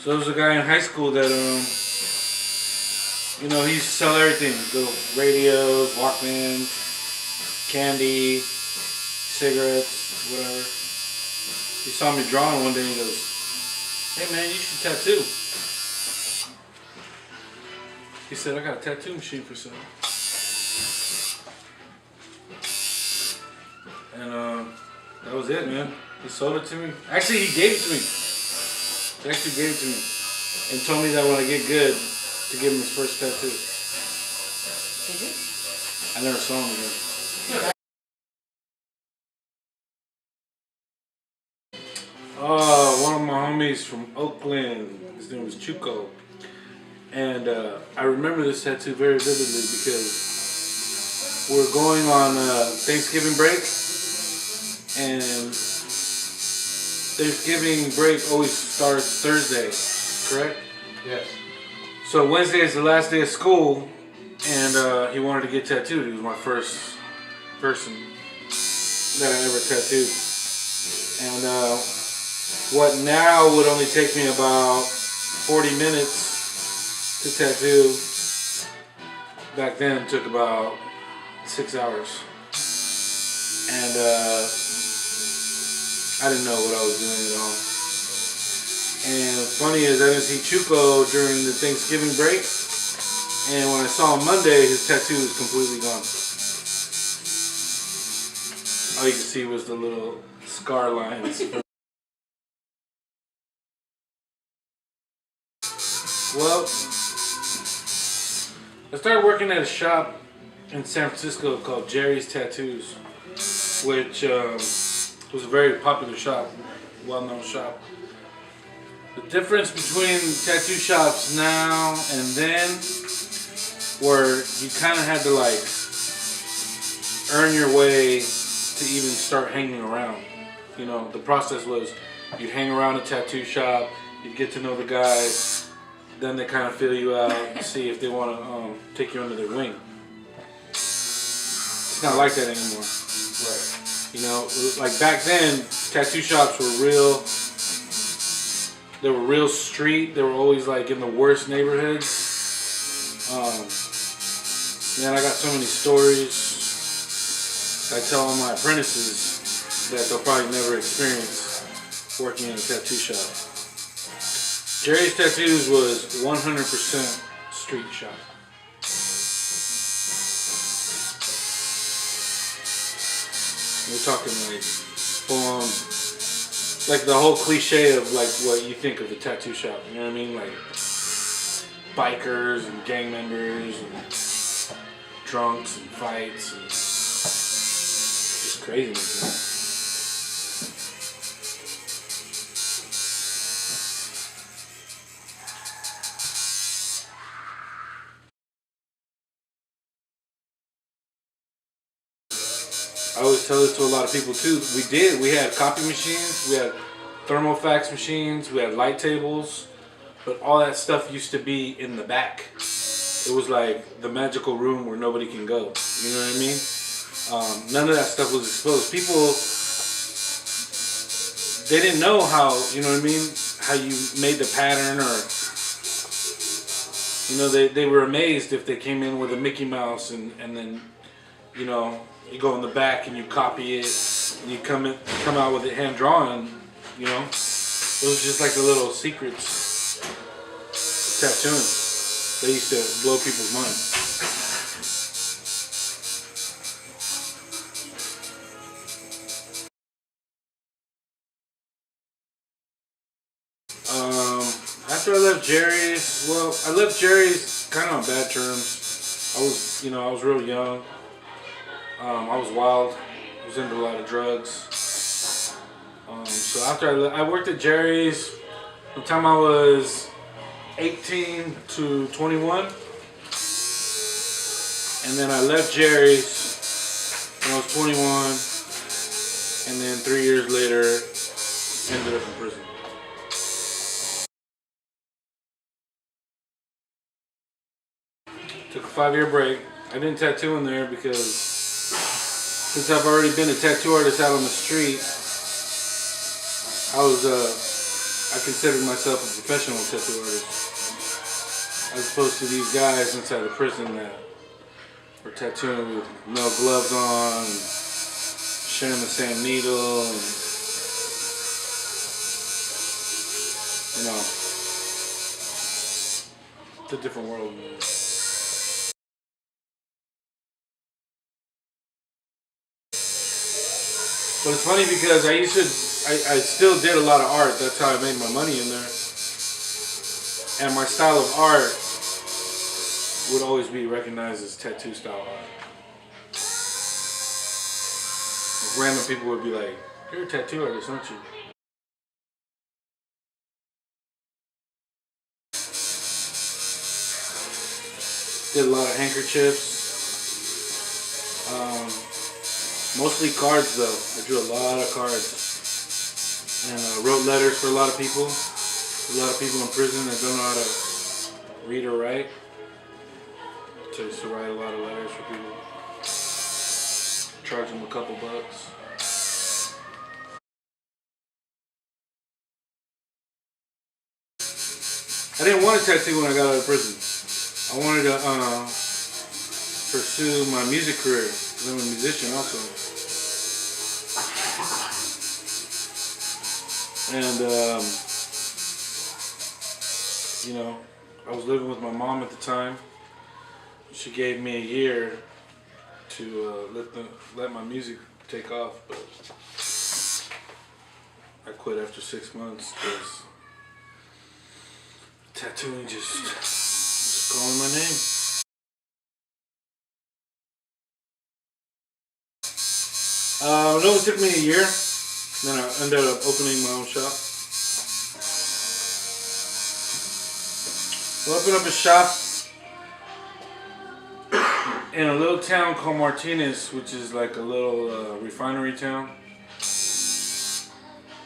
So there was a guy in high school that he used to sell everything: the radios, Walkmans, candy, cigarettes, whatever. He saw me drawing one day and he goes, "Hey man, you should tattoo." He said, "I got a tattoo machine for sale." And that was it, man. He sold it to me. Actually, he gave it to me. He actually gave it to me and told me that when I get good, to give him his first tattoo. I never saw him again. One of my homies from Oakland, his name was Chuco. And I remember this tattoo very vividly because we're going on Thanksgiving break. And Thanksgiving break always starts Thursday, correct? Yes. So Wednesday is the last day of school, and he wanted to get tattooed. He was my first person that I ever tattooed. And what now would only take me about 40 minutes to tattoo, back then took about 6 hours. And I didn't know what I was doing at all. And funny is, I didn't see Chuco during the Thanksgiving break, and when I saw him Monday, his tattoo was completely gone. All you could see was the little scar lines. Well, I started working at a shop in San Francisco called Jerry's Tattoos, which was a very popular shop, well-known shop. The difference between tattoo shops now and then, where you kind of had to like earn your way to even start hanging around. You know, the process was you'd hang around a tattoo shop, you'd get to know the guys, then they kind of feel you out and see if they want to take you under their wing. It's not like that anymore. Right. You know, like back then, tattoo shops were real. They were real street. They were always like in the worst neighborhoods. Man, I got so many stories I tell all my apprentices that they'll probably never experience working in a tattoo shop. Jerry's Tattoos was 100% street shop. We're talking like full on, like the whole cliche of like what you think of a tattoo shop. You know what I mean? Like bikers and gang members and drunks and fights and just craziness, man. I always tell this to a lot of people too. We had copy machines, we had thermofax machines, we had light tables, but all that stuff used to be in the back. It was like the magical room where nobody can go. You know what I mean? None of that stuff was exposed. People, they didn't know how, you know what I mean, how you made the pattern, or, you know, they were amazed if they came in with a Mickey Mouse and then, you know, you go in the back and you copy it, and you come out with it hand drawn. You know, it was just like the little secrets of tattooing. They used to blow people's minds. After I left Jerry's, well, I left Jerry's kind of on bad terms. I was real young. I was wild. I was into a lot of drugs. So after I worked at Jerry's from the time I was 18 to 21. And then I left Jerry's when I was 21. And then 3 years later, ended up in prison. Took a 5-year break. I didn't tattoo in there because since I've already been a tattoo artist out on the street, I I considered myself a professional tattoo artist, as opposed to these guys inside the prison that were tattooing with no gloves on, and sharing the same needle, and you know, it's a different world, man. But it's funny because I still did a lot of art. That's how I made my money in there. And my style of art would always be recognized as tattoo style art. Like random people would be like, "You're a tattoo artist, aren't you?" Did a lot of handkerchiefs. Mostly cards though. I drew a lot of cards. And wrote letters for a lot of people. A lot of people in prison that don't know how to read or write. So I used to write a lot of letters for people. Charge them a couple bucks. I didn't want a tattoo when I got out of prison. I wanted to pursue my music career. I'm a musician also. And, you know, I was living with my mom at the time. She gave me a year to let my music take off, but I quit after 6 months because tattooing just calling my name. It only took me a year. Then I ended up opening my own shop. I opened up a shop in a little town called Martinez, which is like a little refinery town.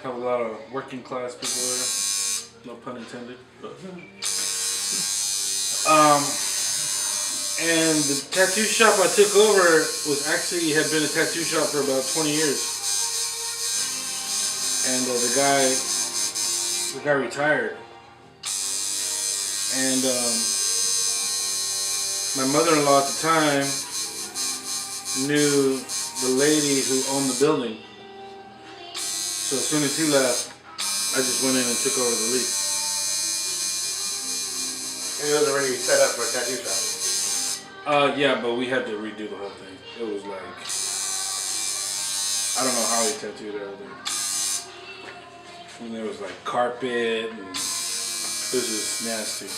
Have a lot of working class people there. No pun intended. But and the tattoo shop I took over had been a tattoo shop for about 20 years. And the guy retired. And my mother-in-law at the time knew the lady who owned the building. So as soon as he left, I just went in and took over the lease. And it was already set up for a tattoo shop. Yeah, but we had to redo the whole thing. It was like, I don't know how he tattooed everything. And there was like carpet, and it was just nasty.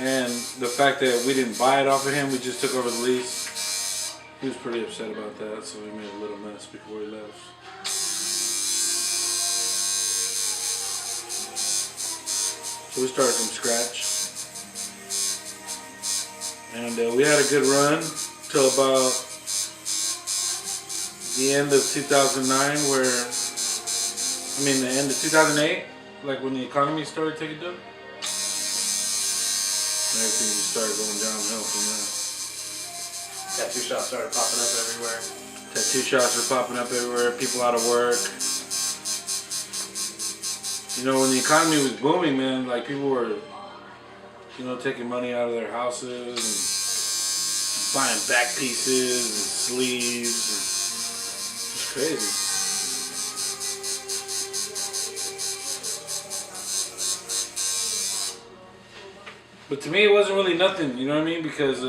And the fact that we didn't buy it off of him, we just took over the lease. He was pretty upset about that, so we made a little mess before he left. So we started from scratch. And we had a good run till about the end of 2009, the end of 2008, like when the economy started taking dip. Everything just started going downhill from there. Tattoo shops started popping up everywhere. Tattoo shops were popping up everywhere, people out of work. You know, when the economy was booming, man, like people were, you know, taking money out of their houses and buying back pieces and sleeves. And it's crazy. But to me, it wasn't really nothing, you know what I mean? Because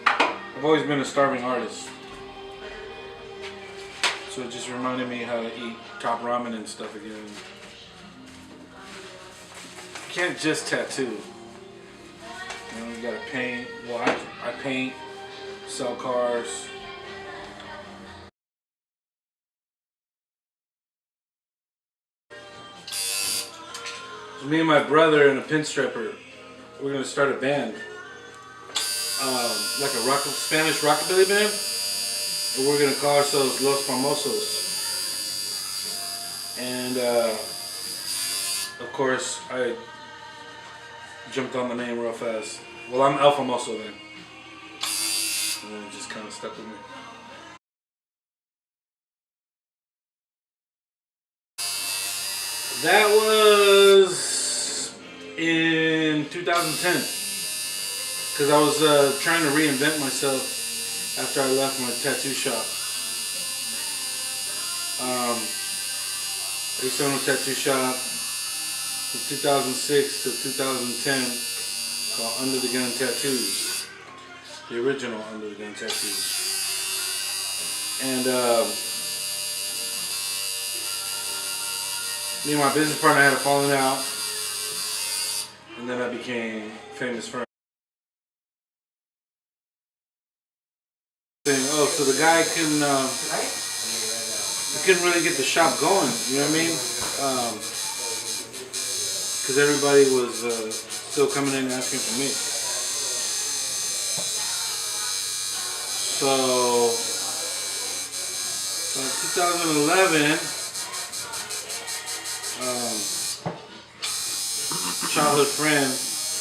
I've always been a starving artist. So it just reminded me how to eat top ramen and stuff again. You can't just tattoo. You know, you gotta paint. Well, I paint, sell cars. So me and my brother and a pinstriper, we're gonna start a band, like a Spanish rockabilly band, and we're gonna call ourselves Los Famousos. And of course, I jumped on the name real fast. Well, I'm El Famouso then, and then it just kind of stuck with me. That was in 2010. Because I was trying to reinvent myself after I left my tattoo shop. I used to own a tattoo shop from 2006 to 2010 called Under the Gun Tattoos. The original Under the Gun Tattoos. And me and my business partner had a falling out. And then I became famous for oh, so the guy couldn't really get the shop going, you know what I mean? Because everybody was still coming in asking for me. So, 2011, childhood friend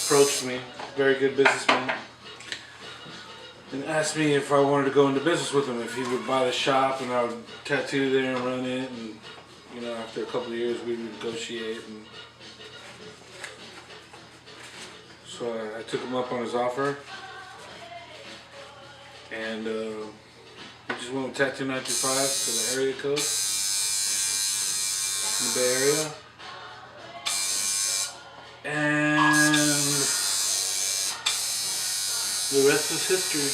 approached me, very good businessman, and asked me if I wanted to go into business with him, if he would buy the shop and I would tattoo there and run it, and you know, after a couple of years we would negotiate. And so I took him up on his offer, and we just went with Tattoo 925 for the area code in the Bay Area, and the rest is history.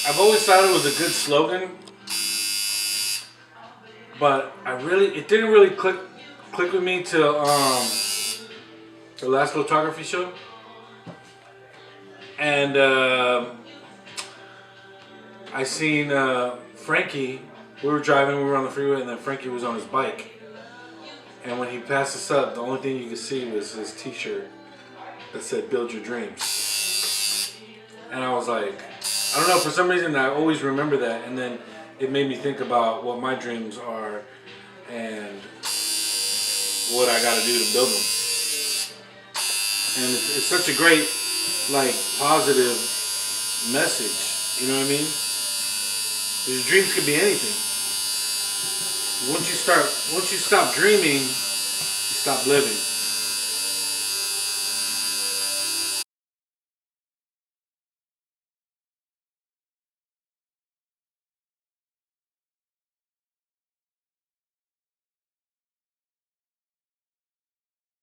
I've always thought it was a good slogan, but it didn't really click with me till the last photography show, and I seen Frankie. We were driving, we were on the freeway, and then Frankie was on his bike. And when he passed us up, the only thing you could see was his t-shirt that said, "Build Your Dreams." And I was like, I don't know, for some reason I always remember that, and then it made me think about what my dreams are and what I gotta do to build them. And it's such a great, like, positive message, you know what I mean? Your dreams could be anything. Once you stop dreaming, you stop living.